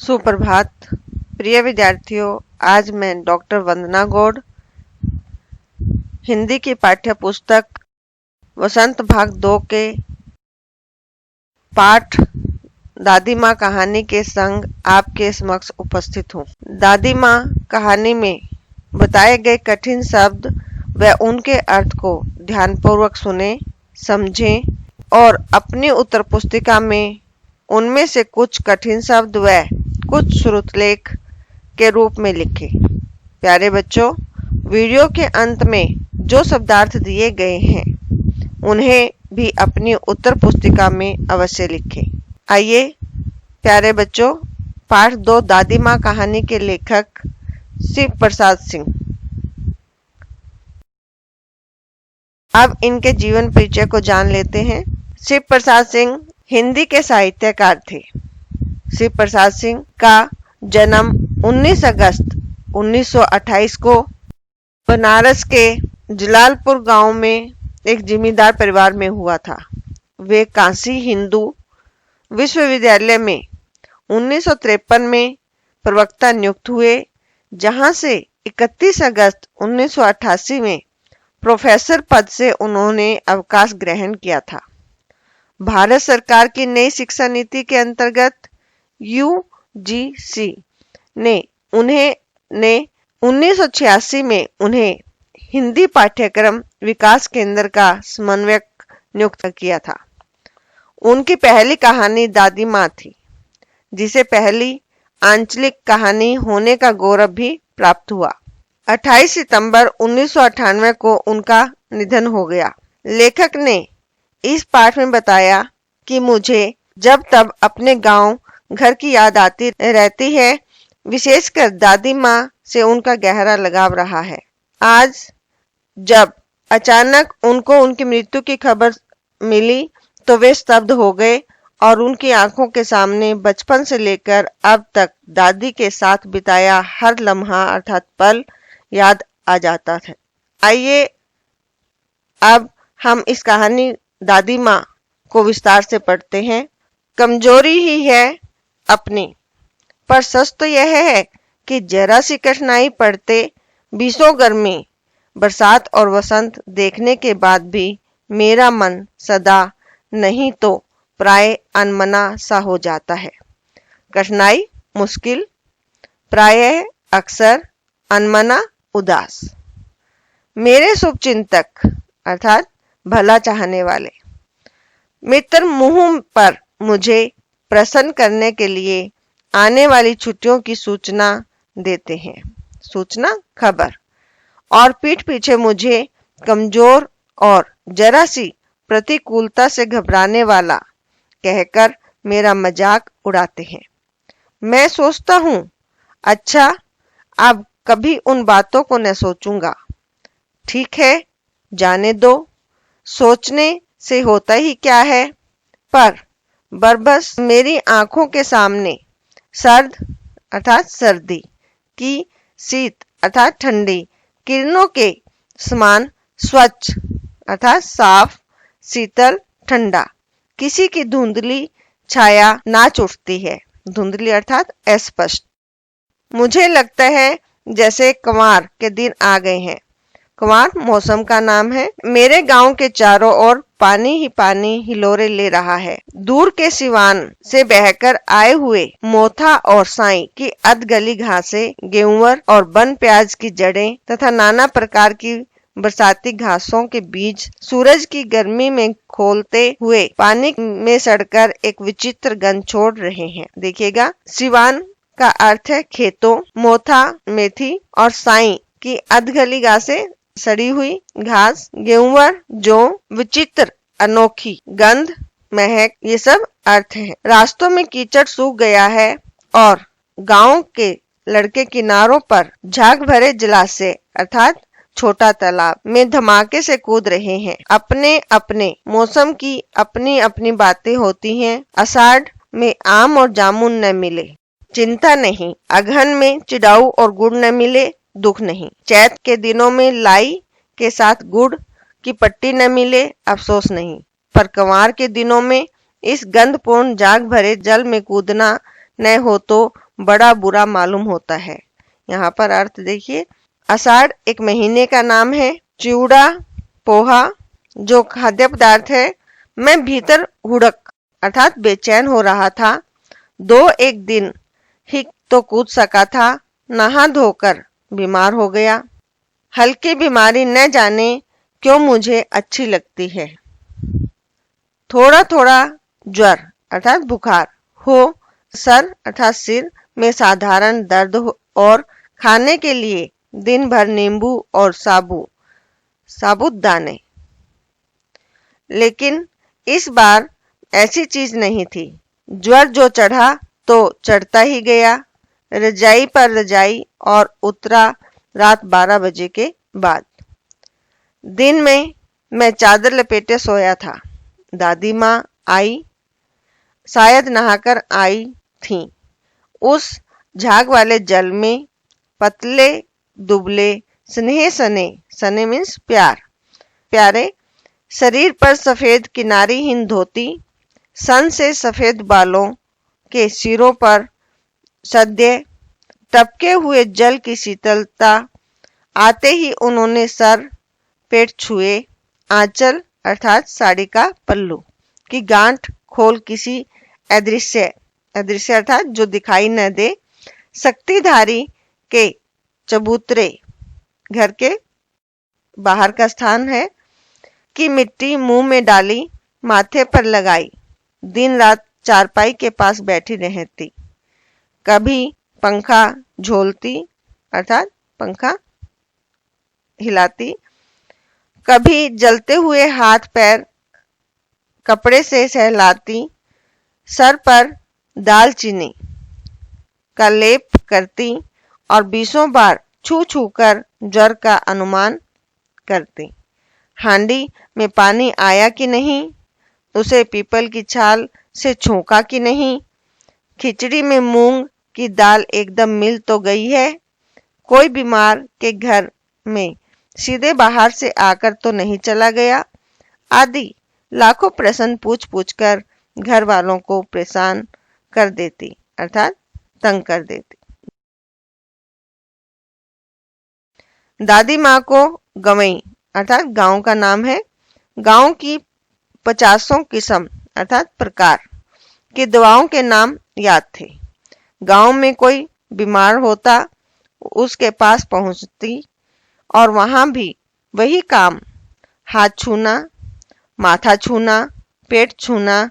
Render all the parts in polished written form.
सुप्रभात प्रिय विद्यार्थियों, आज मैं डॉक्टर वंदना गौड़ हिंदी की पाठ्य पुस्तक वसंत भाग 2 के पाठ दादी माँ कहानी के संग आपके समक्ष उपस्थित हूँ। दादी माँ कहानी में बताए गए कठिन शब्द व उनके अर्थ को ध्यानपूर्वक सुने, समझें और अपनी उत्तर पुस्तिका में उनमें से कुछ कठिन शब्द व कुछ श्रुतलेख के रूप में लिखें। प्यारे बच्चों, वीडियो के अंत में जो शब्दार्थ दिए गए हैं उन्हें भी अपनी उत्तर पुस्तिका में अवश्य लिखें। आइए प्यारे बच्चों, पाठ 2 दादी माँ कहानी के लेखक शिव प्रसाद सिंह। अब इनके जीवन परिचय को जान लेते हैं। शिव प्रसाद सिंह हिंदी के साहित्यकार थे। शिव प्रसाद सिंह का जन्म 19 अगस्त 1928 को बनारस के जलालपुर गांव में एक जमींदार परिवार में हुआ था। वे काशी हिंदू विश्वविद्यालय में 1953 में प्रवक्ता नियुक्त हुए, जहां से 31 अगस्त 1988 में प्रोफेसर पद से उन्होंने अवकाश ग्रहण किया था। भारत सरकार की नई शिक्षा नीति के अंतर्गत यूजीसी ने 1986 में उन्हें हिंदी पाठ्यक्रम विकास केंद्र का समन्वयक नियुक्त किया था। उनकी पहली कहानी दादी माँ थी, जिसे पहली आंचलिक कहानी होने का गौरव भी प्राप्त हुआ। 28 सितंबर 1998 को उनका निधन हो गया। लेखक ने इस पाठ में बताया कि मुझे जब तब अपने गांव घर की याद आती रहती है, विशेषकर दादी माँ से उनका गहरा लगाव रहा है। आज जब अचानक उनको उनकी मृत्यु की खबर मिली तो वे स्तब्ध हो गए और उनकी आंखों के सामने बचपन से लेकर अब तक दादी के साथ बिताया हर लम्हा अर्थात पल याद आ जाता था। आइए अब हम इस कहानी दादी माँ को विस्तार से पढ़ते हैं। कमजोरी ही है अपनी, पर सच तो यह है कि जरा सी कठिनाई पड़ते बीसों गर्मी, बरसात और वसंत देखने के बाद भी मेरा मन सदा नहीं तो प्राय अनमना सा हो जाता है। कठिनाई, मुश्किल, प्रायः, अक्सर, अनमना, उदास। मेरे शुभचिंतक अर्थात भला चाहने वाले मित्र मुंह पर मुझे प्रसन्न करने के लिए आने वाली छुट्टियों की सूचना देते हैं, सूचना खबर, और पीठ पीछे मुझे कमजोर और जरा सी प्रतिकूलता से घबराने वाला कहकर मेरा मजाक उड़ाते हैं। मैं सोचता हूँ, अच्छा अब कभी उन बातों को न सोचूंगा। ठीक है, जाने दो, सोचने से होता ही क्या है। पर बरबस मेरी आंखों के सामने सर्द अर्थात सर्दी की शीत अर्थात ठंडी किरणों के समान स्वच्छ अर्थात साफ, शीतल, ठंडा किसी की धुंधली छाया नाच उठती है। धुंधली अर्थात अस्पष्ट। मुझे लगता है जैसे कंवार के दिन आ गए हैं। कंवार मौसम का नाम है। मेरे गांव के चारों ओर पानी ही पानी हिलोरे ले रहा है। दूर के सिवान से बहकर आए हुए मोथा और साई की अधगली घासें, गेहूं और बन प्याज की जड़ें तथा नाना प्रकार की बरसाती घासों के बीज सूरज की गर्मी में खोलते हुए पानी में सड़कर एक विचित्र गंध छोड़ रहे हैं। देखिएगा, सिवान का अर्थ है खेतों, मोथा मेथी और साई की अधगली घासें, सड़ी हुई घास, गेहूं, जौ, विचित्र, अनोखी गंध, महक, ये सब अर्थ है। रास्तों में कीचड़ सूख गया है और गांव के लड़के किनारों पर झाग भरे जलाशय अर्थात छोटा तालाब में धमाके से कूद रहे हैं। अपने अपने मौसम की अपनी अपनी बातें होती हैं। आषाढ़ में आम और जामुन न मिले, चिंता नहीं। अगहन में चिड़ाऊ और गुड़ न मिले, दुख नहीं। चैत के दिनों में लाई के साथ गुड़ की पट्टी न मिले, अफसोस नहीं। पर कंवार के दिनों में इस गंधपूर्ण झाग भरे जल में कूदना न हो तो बड़ा बुरा मालूम होता है। यहाँ पर अर्थ देखिए, आषाढ़ एक महीने का नाम है। चिवड़ा पोहा जो खाद्य पदार्थ है। मैं भीतर हुड़क अर्थात बेचैन हो रहा था। 2-1 दिन ही तो कूद सका था, नहा धोकर बीमार हो गया। हल्की बीमारी न जाने क्यों मुझे अच्छी लगती है। थोड़ा थोड़ा ज्वर अर्थात बुखार हो, सर अर्थात सिर में साधारण दर्द हो और खाने के लिए दिन भर नींबू और साबुदाने। लेकिन इस बार ऐसी चीज नहीं थी। ज्वर जो चढ़ा तो चढ़ता ही गया, रजाई पर रजाई, और उतरा रात 12 बजे के बाद। दिन में मैं चादर लपेटे सोया था। दादी माँ आई, शायद नहाकर आई थी। उस झाग वाले जल में पतले दुबले स्नेह सने मीन्स प्यारे शरीर पर सफेद किनारीहीन धोती, सन से सफेद बालों के सिरों पर सद्य टपके हुए जल की शीतलता। आते ही उन्होंने सर पेट छुए। आंचल अर्थात साड़ी का पल्लू की गांठ खोल किसी अदृश्य अर्थात जो दिखाई न दे शक्तिधारी के चबूतरे, घर के बाहर का स्थान है, की मिट्टी मुंह में डाली, माथे पर लगाई। दिन रात चारपाई के पास बैठी रहती। कभी पंखा झोलती अर्थात पंखा हिलाती, कभी जलते हुए हाथ पैर कपड़े से सहलाती, सर पर दालचीनी का लेप करती और 20 बार छू छू कर ज्वर का अनुमान करती। हांडी में पानी आया कि नहीं, उसे पीपल की छाल से छोंका कि नहीं, खिचड़ी में मूंग की दाल एकदम मिल तो गई है, कोई बीमार के घर में सीधे बाहर से आकर तो नहीं चला गया, आदि लाखों प्रश्न पूछ पूछ कर घर वालों को परेशान कर देती अर्थात तंग कर देती। दादी माँ को गवई अर्थात गांव का नाम है। गांव की 50 किस्म अर्थात प्रकार की दवाओं के नाम याद थे। गांव में कोई बीमार होता, उसके पास पहुंचती और वहां भी वही काम, हाथ छूना, माथा छूना, पेट छूना,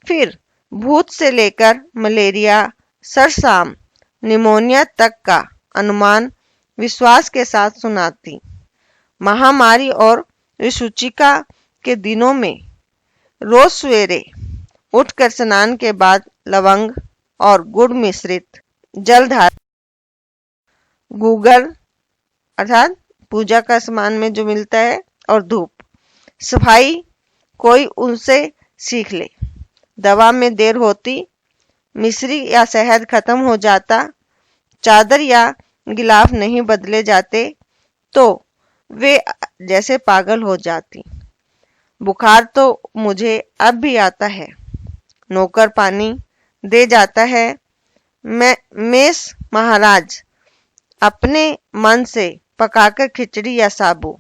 फिर भूत से लेकर मलेरिया, सरसाम, निमोनिया तक का अनुमान विश्वास के साथ सुनाती। महामारी और विसूचिका के दिनों में रोज सवेरे उठकर स्नान के बाद लवंग और गुड़ मिश्रित जलधारा, गूगल अर्थात पूजा का सामान में जो मिलता है, और धूप, सफाई कोई उनसे सीख ले। दवा में देर होती, मिश्री या शहद खत्म हो जाता, चादर या गिलाफ नहीं बदले जाते तो वे जैसे पागल हो जाती। बुखार तो मुझे अब भी आता है। नौकर पानी दे जाता है। मैं मेस महाराज अपने मन से पकाकर खिचड़ी या साबू,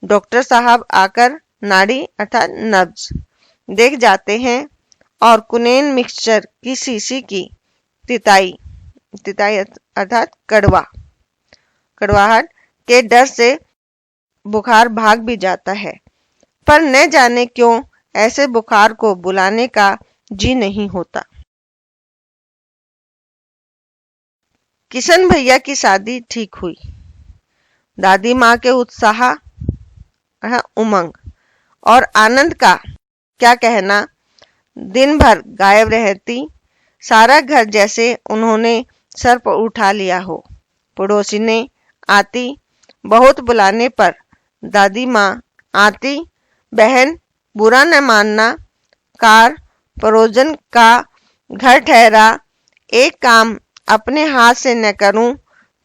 डॉक्टर साहब आकर नाड़ी अर्थात नब्ज देख जाते हैं और कुनेन मिक्सचर की शीशी की तिताई अर्थात कड़वाहट के डर से बुखार भाग भी जाता है, पर न जाने क्यों ऐसे बुखार को बुलाने का जी नहीं होता। किशन भैया की शादी ठीक हुई। दादी माँ के उत्साह, उमंग और आनंद का क्या कहना। दिन भर गायब रहती, सारा घर जैसे उन्होंने सर पर उठा लिया हो। पड़ोसी ने आती, बहुत बुलाने पर दादी माँ आती। बहन बुरा न मानना, कार परोजन का घर ठहरा, एक काम अपने हाथ से न करूं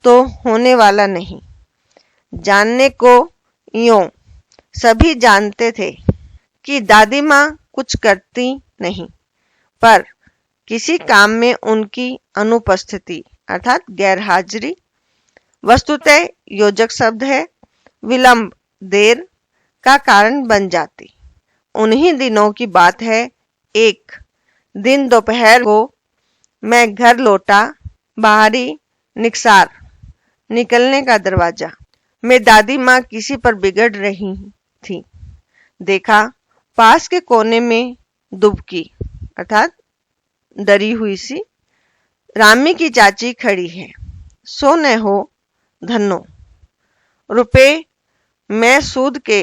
तो होने वाला नहीं। जानने को यूं सभी जानते थे कि दादी माँ कुछ करती नहीं, पर किसी काम में उनकी अनुपस्थिति अर्थात गैरहाजिरी वस्तुतः योजक शब्द है, विलंब देर का कारण बन जाती। उन्हीं दिनों की बात है, एक दिन दोपहर को मैं घर लौटा, बाहरी निकसार निकलने का दरवाजा में दादी माँ किसी पर बिगड़ रही थी। देखा पास के कोने में दुबकी अर्थात डरी हुई सी रामी की चाची खड़ी है। सो न हो धन्नो, रुपए मैं सूद के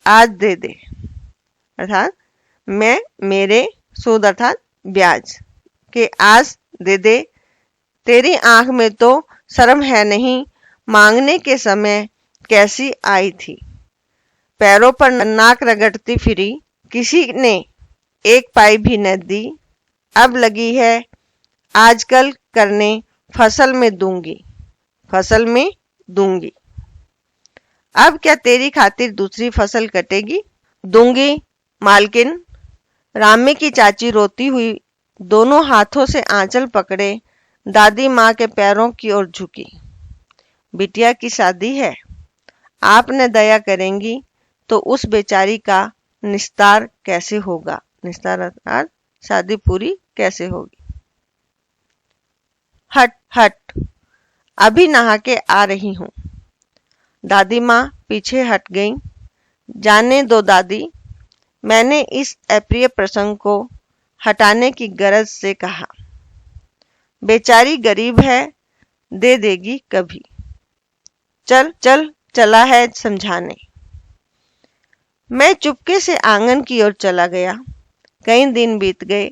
आज दे दे अर्थात मैं मेरे सूद अर्थात ब्याज के आज दे दे। तेरी आंख में तो शर्म है नहीं, मांगने के समय कैसी आई थी। पैरों पर नाक रगड़ती फिरी, किसी ने एक पाई भी न दी। अब लगी है आजकल करने, फसल में दूंगी, फसल में दूंगी। अब क्या तेरी खातिर दूसरी फसल कटेगी? दूंगी मालकिन। रामी की चाची रोती हुई दोनों हाथों से आंचल पकड़े दादी माँ के पैरों की ओर झुकी। बिटिया की शादी है, आपने दया करेंगी तो उस बेचारी का निस्तार कैसे होगा? निस्तार अर्थात शादी पूरी कैसे होगी? हट हट, अभी नहा के आ रही हूं। दादी माँ पीछे हट गई। जाने दो दादी, मैंने इस अप्रिय प्रसंग को हटाने की गरज से कहा। बेचारी गरीब है, दे देगी कभी। चल चल चला है समझाने। मैं चुपके से आंगन की ओर चला गया। कई दिन बीत गए,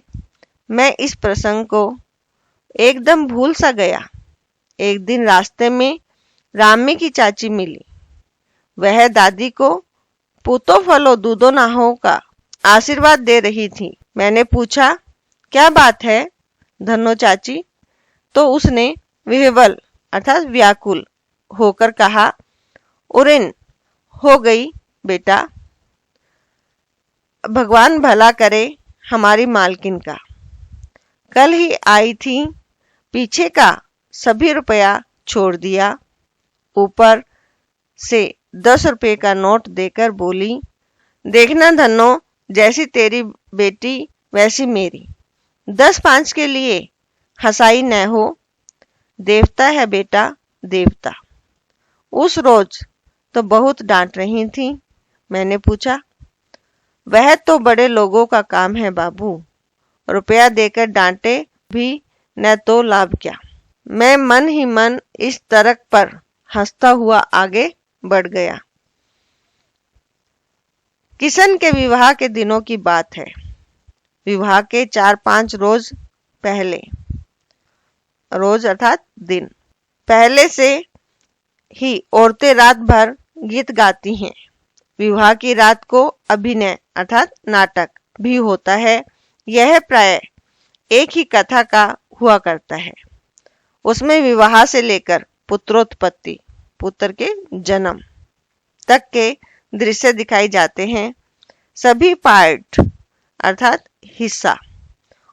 मैं इस प्रसंग को एकदम भूल सा गया। एक दिन रास्ते में रामी की चाची मिली। वह दादी को पूतो फलो दूधो नाहो का आशीर्वाद दे रही थी। मैंने पूछा क्या बात है धनो चाची? तो उसने विह्वल अर्थात व्याकुल होकर कहा, उरिन हो गई बेटा, भगवान भला करे हमारी मालकिन का। कल ही आई थी, पीछे का सभी रुपया छोड़ दिया। ऊपर से 10 रुपए का नोट देकर बोली, देखना धन्नो, जैसी तेरी बेटी वैसी मेरी। 10-5 के लिए हंसाई न हो। देवता है बेटा, देवता। उस रोज तो बहुत डांट रही थी। मैंने पूछा, वह तो बड़े लोगों का काम है बाबू, रुपया देकर डांटे भी न तो लाभ क्या। मैं मन ही मन इस तर्क पर हंसता हुआ आगे बढ़ गया। किशन के विवाह के दिनों की बात है। विवाह के 4-5 रोज पहले, रोज अर्थात दिन पहले से ही औरतें रात भर गीत गाती हैं। विवाह की रात को अभिनय अर्थात नाटक भी होता है। यह प्राय एक ही कथा का हुआ करता है। उसमें विवाह से लेकर पुत्रोत्पत्ति, पुत्र के जन्म तक के दृश्य दिखाई जाते हैं। सभी पार्ट अर्थात हिस्सा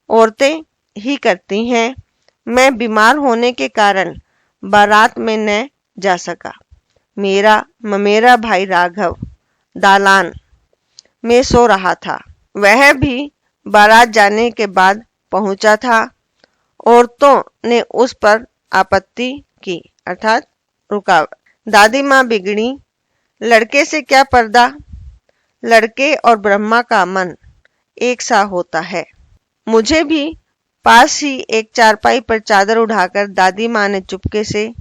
औरतें ही करती हैं। मैं बीमार होने के कारण बारात में न जा सका। मेरा ममेरा भाई राघव दालान में सो रहा था। वह भी बारात जाने के बाद पहुंचा था। औरतों ने उस पर आपत्ति की अर्थात रुकावट। दादी माँ बिगड़ी, लड़के से क्या पर्दा, लड़के और ब्रह्मा का मन एक सा होता है। मुझे भी पास ही एक चारपाई पर चादर उठाकर दादी माँ ने चुपके से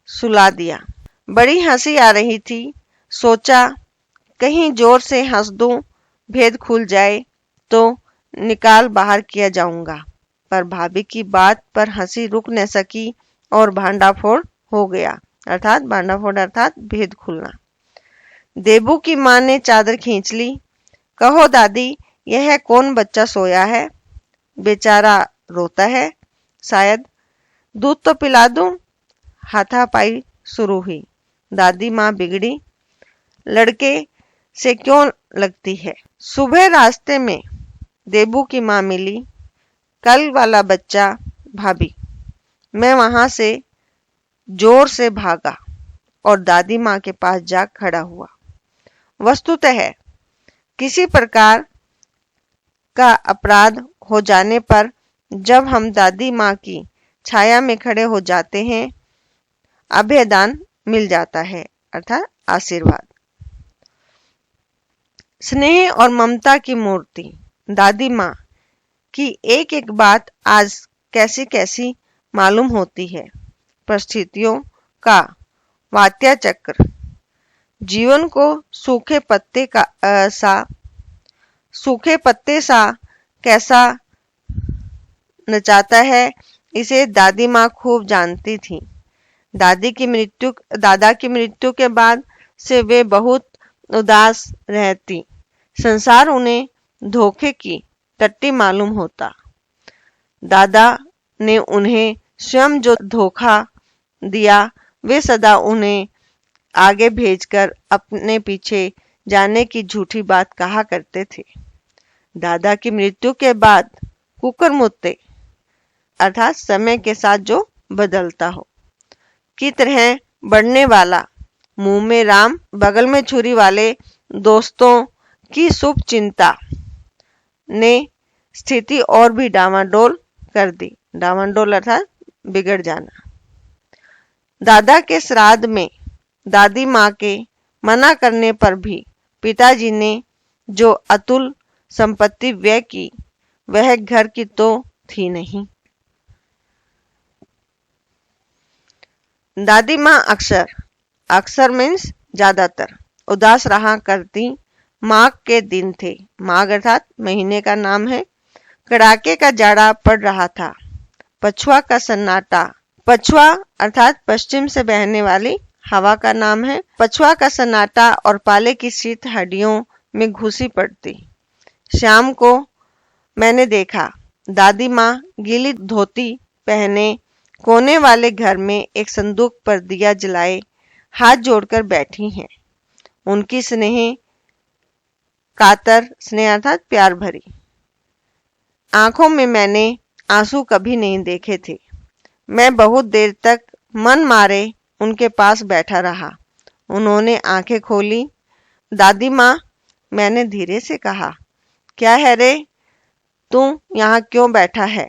सुला दिया। बड़ी हंसी आ रही थी। सोचा कहीं जोर से हंस दूं, भेद खुल जाए तो निकाल बाहर किया जाऊंगा। पर भाभी की बात पर हंसी रुक न सकी और भांडाफोड़ हो गया अर्थात भांडाफोड़ अर्थात भेद खुलना। देबू की मां ने चादर खींच ली। कहो दादी, यह कौन बच्चा सोया है? बेचारा रोता है शायद, दूध तो पिला दूं। हाथापाई शुरू हुई। दादी माँ बिगड़ी, लड़के से क्यों लगती है। सुबह रास्ते में देबू की माँ मिली। कल वाला बच्चा भाभी। मैं वहां से जोर से भागा और दादी माँ के पास जा खड़ा हुआ। वस्तुतः किसी प्रकार का अपराध हो जाने पर जब हम दादी माँ की छाया में खड़े हो जाते हैं, अभयदान मिल जाता है, अर्थात आशीर्वाद। स्नेह और ममता की मूर्ति दादी माँ की एक एक बात आज कैसी कैसी मालूम होती है। परिस्थितियों का वात्या चक्र जीवन को सूखे पत्ते सा कैसा नचाता है, इसे दादी माँ खूब जानती थी। दादा की मृत्यु के बाद से वे बहुत उदास रहती। संसार उन्हें धोखे की टट्टी मालूम होता। दादा ने उन्हें स्वयं जो धोखा दिया, वे सदा उन्हें आगे भेजकर अपने पीछे जाने की झूठी बात कहा करते थे। दादा की मृत्यु के बाद कुकरमुत्ते अर्थात समय के साथ जो बदलता हो की तरह बढ़ने वाला, मुंह में राम बगल में छुरी वाले दोस्तों की शुभ चिंता ने स्थिति और भी डामाडोल कर दी। डामाडोल अर्थात बिगड़ जाना। दादा के श्राद्ध में दादी माँ के मना करने पर भी पिताजी ने जो अतुल संपत्ति व्यय की, वह घर की तो थी नहीं। दादी माँ अक्सर मीन्स ज्यादातर उदास रहा करती। माघ के दिन थे। माघ अर्थात महीने का नाम है। कड़ाके का जाड़ा पड़ रहा था। पछुआ अर्थात पश्चिम से बहने वाली हवा का नाम है। पछुआ का सन्नाटा और पाले की शीत हड्डियों में घुसी पड़ती। शाम को मैंने देखा दादी माँ गीली धोती पहने कोने वाले घर में एक संदूक पर दिया जलाए हाथ जोड़कर बैठी हैं। उनकी स्नेह अर्थात प्यार भरी आंखों में मैंने आंसू कभी नहीं देखे थे। मैं बहुत देर तक मन मारे उनके पास बैठा रहा। उन्होंने आंखें खोली। दादी माँ, मैंने धीरे से कहा, क्या है रे, तू यहाँ क्यों बैठा है?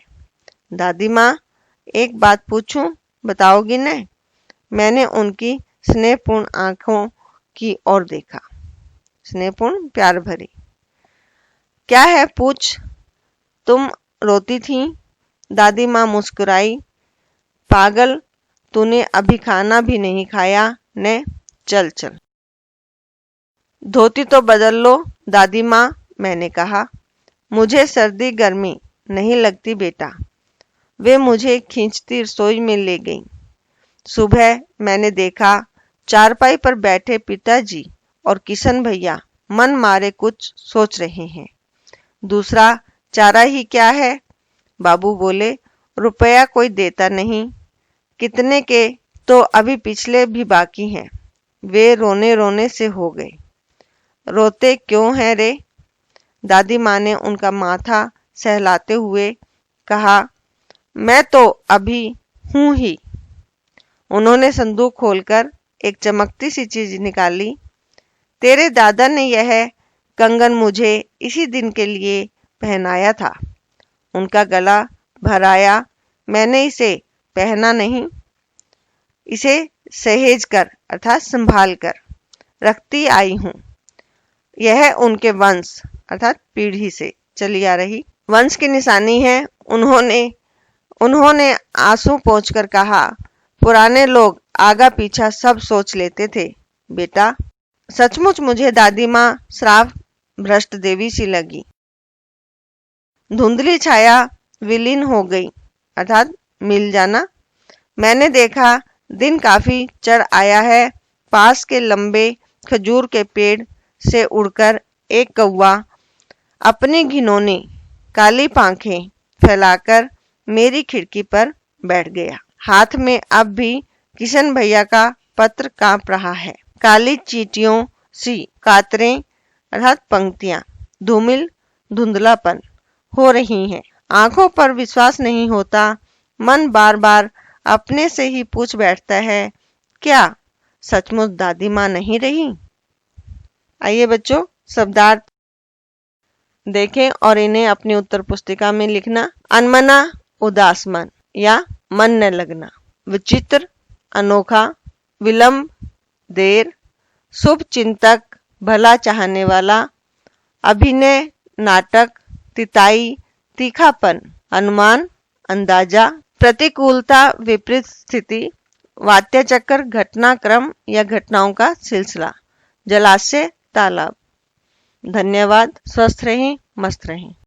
दादी माँ, एक बात पूछूं, बताओगी न? मैंने उनकी स्नेहपूर्ण आंखों की ओर देखा। स्नेहपूर्ण प्यार भरी। क्या है, पूछ। तुम रोती थी? दादी माँ मुस्कुराई। पागल, तूने अभी खाना भी नहीं खाया ने? चल चल धोती तो बदल लो। दादी माँ, मैंने कहा, मुझे सर्दी गर्मी नहीं लगती बेटा। वे मुझे खींचती रसोई में ले गईं। सुबह मैंने देखा चारपाई पर बैठे पिताजी और किशन भैया मन मारे कुछ सोच रहे हैं। दूसरा चारा ही क्या है? बाबू बोले, रुपया कोई देता नहीं। कितने के तो अभी पिछले भी बाकी हैं। वे रोने रोने से हो गए। रोते क्यों हैं रे? दादी माँ ने उनका माथा सहलाते हुए कहा, मैं तो अभी हूं ही। उन्होंने संदूक खोलकर एक चमकती सी चीज निकाली। तेरे दादा ने यह कंगन मुझे इसी दिन के लिए पहनाया था। उनका गला भराया। मैंने इसे पहना नहीं, इसे सहेज कर अर्थात संभाल कर रखती आई हूँ। यह उनके वंश अर्थात पीढ़ी से चली आ रही वंश की निशानी है। उन्होंने आंसू पोंछकर कहा, पुराने लोग आगा पीछा सब सोच लेते थे बेटा। सचमुच मुझे दादी माँ श्राप भ्रष्ट देवी सी लगी। धुंधली छाया विलीन हो गई अर्थात मिल जाना। मैंने देखा दिन काफी चढ़ आया है। पास के लंबे खजूर के पेड़ से उड़कर एक कौवा अपनी घिनौनी काली पांखें फैलाकर मेरी खिड़की पर बैठ गया। हाथ में अब भी किशन भैया का पत्र कांप रहा है। काली चींटियों सी कातरें अर्थात पंक्तियां धूमिल धुंधलापन हो रही हैं। आंखों पर विश्वास नहीं होता। मन बार बार अपने से ही पूछ बैठता है, क्या सचमुच दादी माँ नहीं रही? आइए बच्चों, शब्दार्थ देखें और इन्हें अपनी उत्तर पुस्तिका में लिखना। अनमना, उदास मन या मन न लगना। विचित्र, अनोखा। विलंब, देर। शुभ चिंतक, भला चाहने वाला। अभिनय, नाटक। तिताई, तीखापन। अनुमान, अंदाजा। प्रतिकूलता, विपरीत स्थिति। वात्याचक्र, घटनाक्रम या घटनाओं का सिलसिला। जलाशय, तालाब। धन्यवाद। स्वस्थ रहें, मस्त रहें।